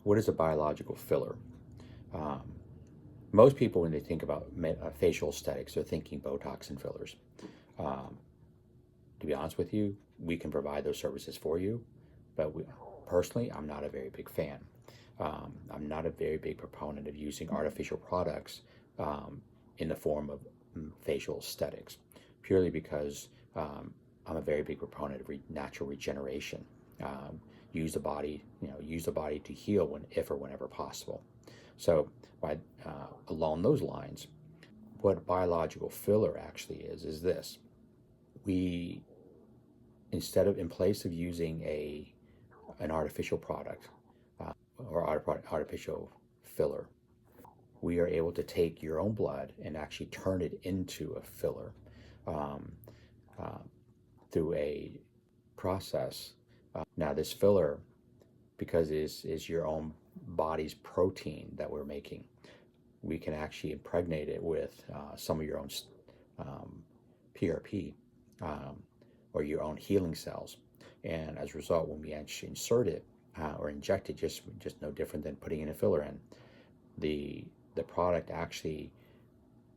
What is a biological filler? Um, Most people, when they think about facial aesthetics, are thinking Botox and fillers. Um, to be honest with you, we can provide those services for you, but personally, I'm not a very big fan. I'm not a very big proponent of using artificial products in the form of facial aesthetics, purely because I'm a very big proponent of natural regeneration. Um, use the body to heal when, if or whenever possible. So, along those lines, what biological filler actually is this: we, instead of, in place of using an artificial product or artificial filler, we are able to take your own blood and actually turn it into a filler um, uh, through a process. Now, this filler, because it is your own body's protein that we're making, we can actually impregnate it with some of your own PRP or your own healing cells. And as a result, when we actually insert it or inject it, just no different than putting in a filler in, the product actually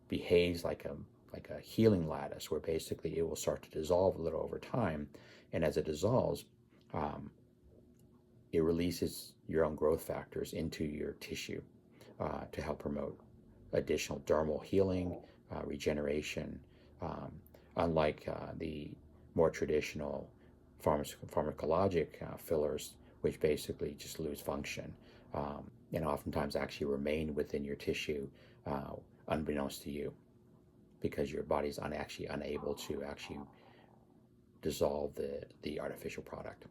behaves like a healing lattice, where basically it will start to dissolve a little over time, and as it dissolves, it releases your own growth factors into your tissue to help promote additional dermal healing, regeneration, um, unlike the more traditional pharmacologic fillers, which basically just lose function and oftentimes actually remain within your tissue unbeknownst to you, because your body's actually unable to actually dissolve the artificial product.